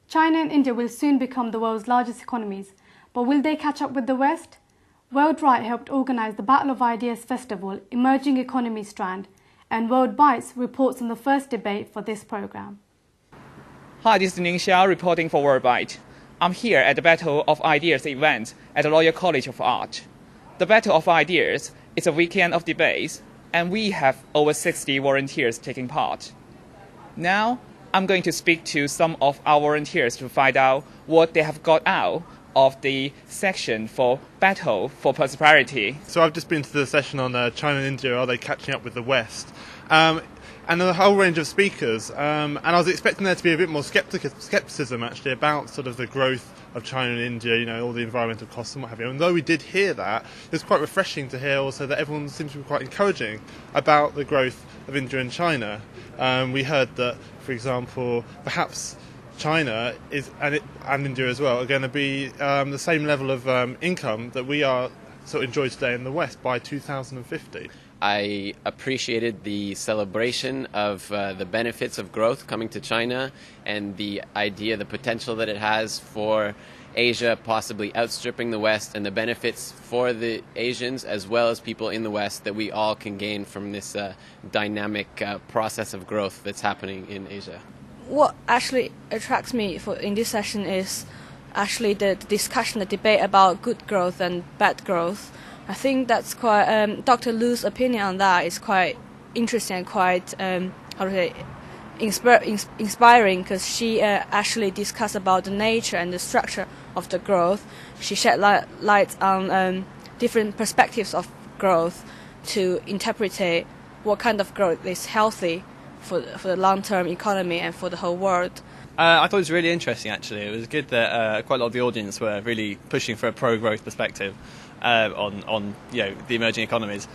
China and India will soon become the world's largest economies, but will they catch up with the West? WORLDwrite helped organise the Battle of Ideas Festival Emerging Economies strand, and WORLDbytes reports on the first debate for this programme. Hi, this is Ning Xia reporting for WORLDbyte. I'm here at the Battle of Ideas event at the Royal College of Art. The Battle of Ideas is a weekend of debates, and we have over 60 volunteers taking part. Now, I'm going to speak to some of our volunteers to find out what they have got out of the section for Battle for Prosperity. So I've just been to the session on China and India, are they catching up with the West? And a whole range of speakers, and I was expecting there to be a bit more scepticism actually about sort of the growth of China and India, all the environmental costs and what have you. And though we did hear that, it was quite refreshing to hear also that everyone seems to be quite encouraging about the growth of India and China. We heard that, for example, perhaps China and India as well are going to be the same level of income that we are sort of enjoy today in the West by 2050. I appreciated the celebration of the benefits of growth coming to China and the idea, the potential that it has for Asia possibly outstripping the West, and the benefits for the Asians as well as people in the West that we all can gain from this dynamic process of growth that's happening in Asia. What actually attracts me in this session is actually the discussion, the debate about good growth and bad growth. I think that's quite, Dr. Lu's opinion on that is quite interesting and quite, inspiring, because she actually discussed about the nature and the structure of the growth. She shed light on different perspectives of growth to interpret what kind of growth is healthy for the long-term economy and for the whole world. I thought it was really interesting, actually. It was good that quite a lot of the audience were really pushing for a pro-growth perspective on the emerging economies,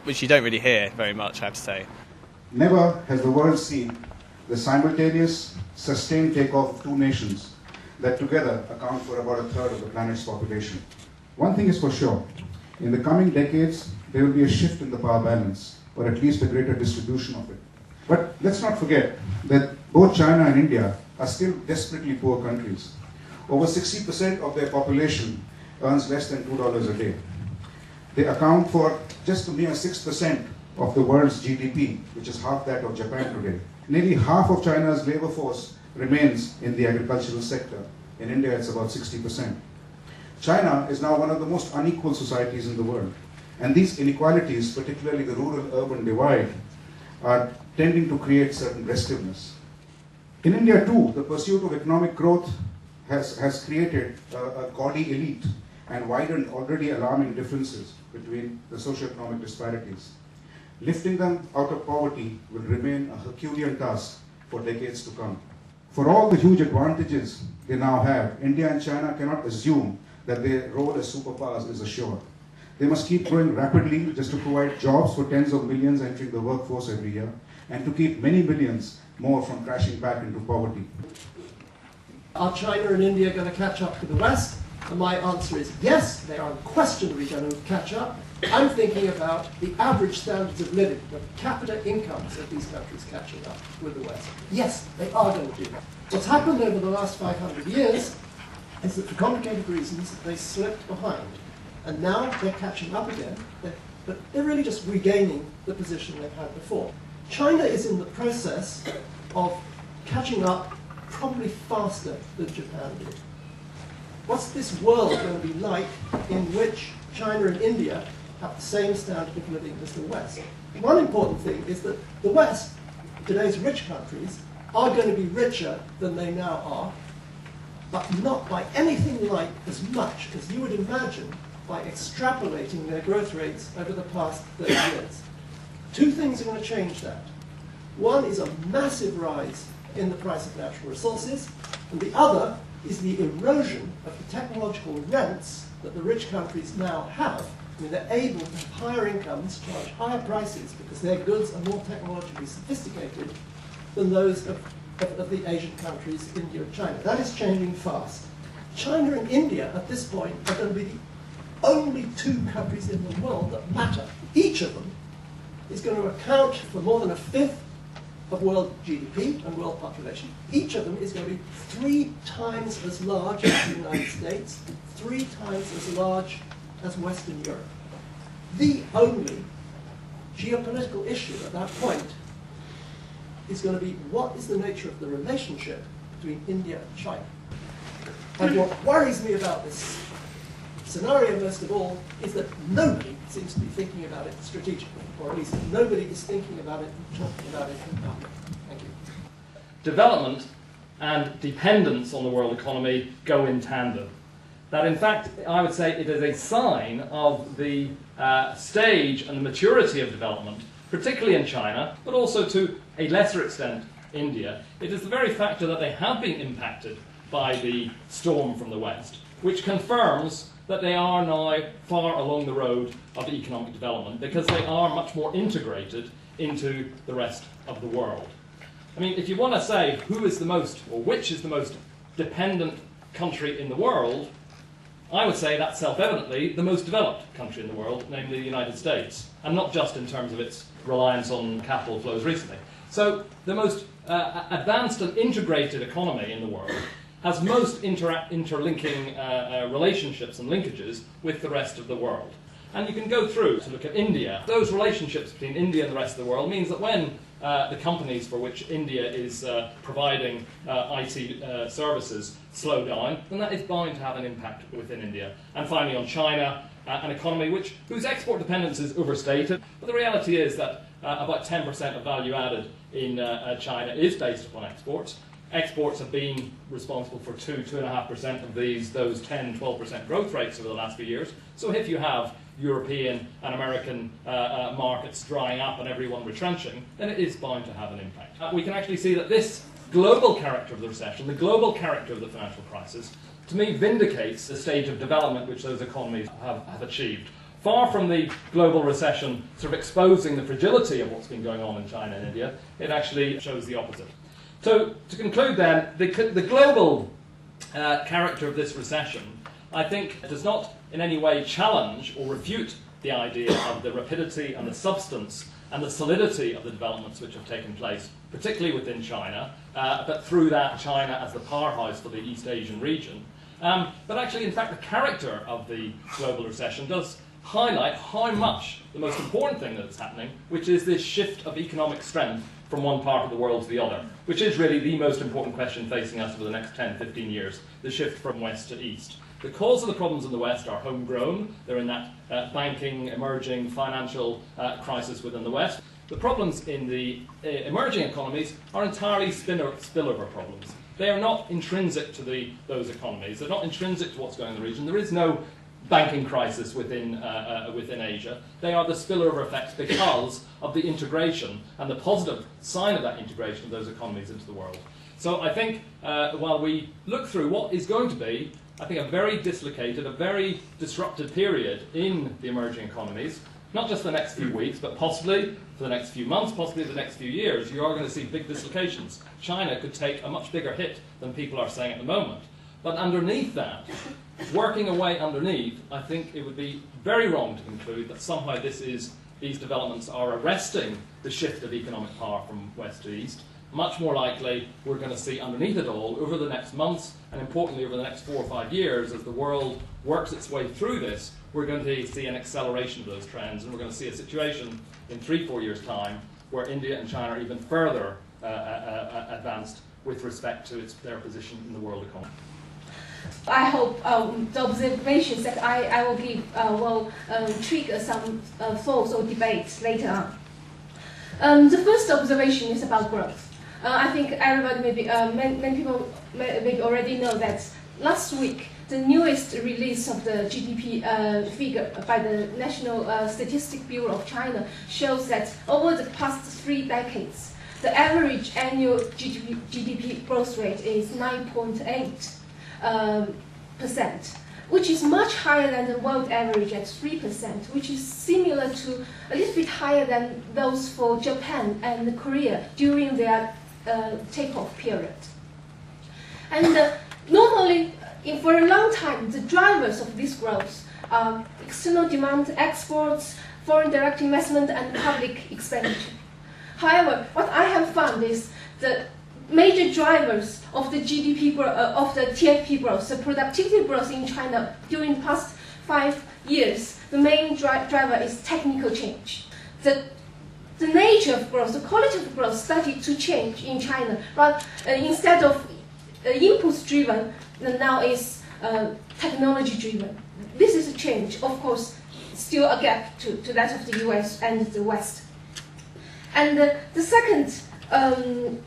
which you don't really hear very much, I have to say. Never has the world seen the simultaneous, sustained takeoff of two nations that together account for about a third of the planet's population. One thing is for sure, in the coming decades, there will be a shift in the power balance, or at least a greater distribution of it. But let's not forget that both China and India are still desperately poor countries. Over 60% of their population earns less than $2 a day. They account for just a mere 6% of the world's GDP, which is half that of Japan today. Nearly half of China's labor force remains in the agricultural sector. In India, it's about 60%. China is now one of the most unequal societies in the world. And these inequalities, particularly the rural-urban divide, are tending to create certain restiveness. In India too, the pursuit of economic growth has created a gaudy elite and widened already alarming differences between the socioeconomic disparities. Lifting them out of poverty will remain a Herculean task for decades to come. For all the huge advantages they now have, India and China cannot assume that their role as superpowers is assured. They must keep growing rapidly just to provide jobs for tens of millions entering the workforce every year, and to keep many millions more from crashing back into poverty. Are China and India going to catch up to the West? And my answer is yes, they are unquestionably going to catch up. I'm thinking about the average standards of living, the per capita incomes of these countries catching up with the West. Yes, they are going to do that. What's happened over the last 500 years is that for complicated reasons, they slipped behind. And now they're catching up again, but they're really just regaining the position they've had before. China is in the process of catching up probably faster than Japan did. What's this world going to be like in which China and India have the same standard of living as the West? One important thing is that the West, today's rich countries, are going to be richer than they now are, but not by anything like as much as you would imagine by extrapolating their growth rates over the past 30 years. Two things are going to change that. One is a massive rise in the price of natural resources, and the other is the erosion of the technological rents that the rich countries now have. I mean, they're able to have higher incomes, charge higher prices because their goods are more technologically sophisticated than those of the Asian countries, India and China. That is changing fast. China and India at this point are going to be the only two countries in the world that matter. Each of them is going to account for more than a fifth of world GDP and world population. Each of them is going to be 3 times as large as the United States, 3 times as large as Western Europe. The only geopolitical issue at that point is going to be what is the nature of the relationship between India and China. And what worries me about this scenario most of all is that nobody seems to be thinking about it strategically, or at least nobody is thinking about it and talking about it in public. Thank you. Development and dependence on the world economy go in tandem. That in fact, I would say it is a sign of the stage and the maturity of development, particularly in China, but also to a lesser extent India. It is the very factor that they have been impacted by the storm from the West, which confirms that they are now far along the road of economic development because they are much more integrated into the rest of the world. I mean, if you want to say who is the most, or which is the most dependent country in the world, I would say that's self-evidently the most developed country in the world, namely the United States, and not just in terms of its reliance on capital flows recently. So the most advanced and integrated economy in the world has most interlinking relationships and linkages with the rest of the world. And you can go through to look at India. Those relationships between India and the rest of the world means that when the companies for which India is providing IT services slow down, then that is bound to have an impact within India. And finally on China, an economy whose export dependence is overstated, but the reality is that about 10% of value added in China is based upon exports. Exports have been responsible for 2–2.5% of those 10–12% growth rates over the last few years. So if you have European and American markets drying up and everyone retrenching, then it is bound to have an impact. We can actually see that this global character of the recession, the global character of the financial crisis, to me vindicates the stage of development which those economies have achieved. Far from the global recession sort of exposing the fragility of what's been going on in China and India, it actually shows the opposite. So, to conclude then, the global character of this recession, I think, does not in any way challenge or refute the idea of the rapidity and the substance and the solidity of the developments which have taken place, particularly within China, but through that China as the powerhouse for the East Asian region. But actually, in fact, the character of the global recession does highlight how much the most important thing that's happening, which is this shift of economic strength from one part of the world to the other, which is really the most important question facing us over the next 10–15 years, the shift from west to east. The cause of the problems in the West are homegrown. They're in that banking, emerging, financial crisis within the West. The problems in the emerging economies are entirely spillover problems. They are not intrinsic to those economies. They're not intrinsic to what's going on in the region. There is no banking crisis within Asia. They are the spillover effects because of the integration and the positive sign of that integration of those economies into the world. So I think while we look through what is going to be, I think, a very dislocated, a very disrupted period in the emerging economies, not just the next few weeks, but possibly for the next few months, possibly the next few years, you are going to see big dislocations. China could take a much bigger hit than people are saying at the moment. But underneath that, working away underneath, I think it would be very wrong to conclude that somehow these developments are arresting the shift of economic power from west to east. Much more likely, we're going to see underneath it all, over the next months, and importantly over the next 4 or 5 years, as the world works its way through this, we're going to see an acceleration of those trends, and we're going to see a situation in 3–4 years' time where India and China are even further advanced with respect to their position in the world economy. I hope the observations that I will give will trigger some thoughts or debates later on. The first observation is about growth. I think everybody, many people maybe already know that last week the newest release of the GDP figure by the National Statistics Bureau of China shows that over the past 3 decades, the average annual GDP growth rate is 9.8%, which is much higher than the world average at 3%, which is similar to a little bit higher than those for Japan and Korea during their takeoff period. And normally, for a long time, the drivers of this growth are external demand, exports, foreign direct investment, and public expenditure. However, what I have found is the major drivers of the GDP growth, of the TFP growth, the productivity growth in China during the past 5 years, the main driver is technical change. The nature of growth, the quality of growth started to change in China. But instead of impulse-driven, now is technology-driven. This is a change. Of course, still a gap to that of the US and the West. And the second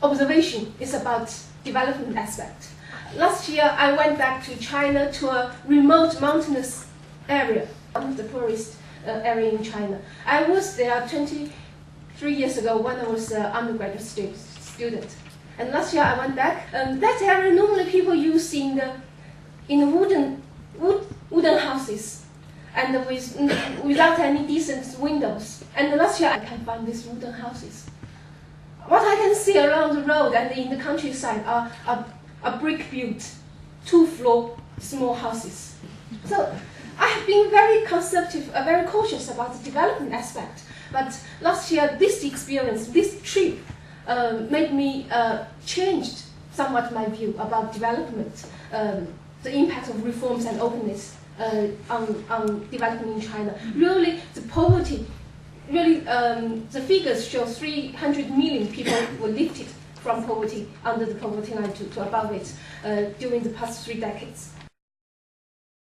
observation is about development aspect. Last year, I went back to China to a remote mountainous area, one of the poorest area in China. I was there 23 years ago when I was an undergraduate student. And last year I went back. That area normally people use in the wooden houses, and without any decent windows. And last year I can find these wooden houses. What I can see around the road and in the countryside are brick-built, 2-floor small houses. So I have been very conservative, very cautious about the development aspect. But last year, this experience, this trip, made me changed somewhat my view about development, the impact of reforms and openness on development in China. Really, the poverty, the figures show 300 million people were lifted from poverty, under the poverty line to above it, during the past 3 decades.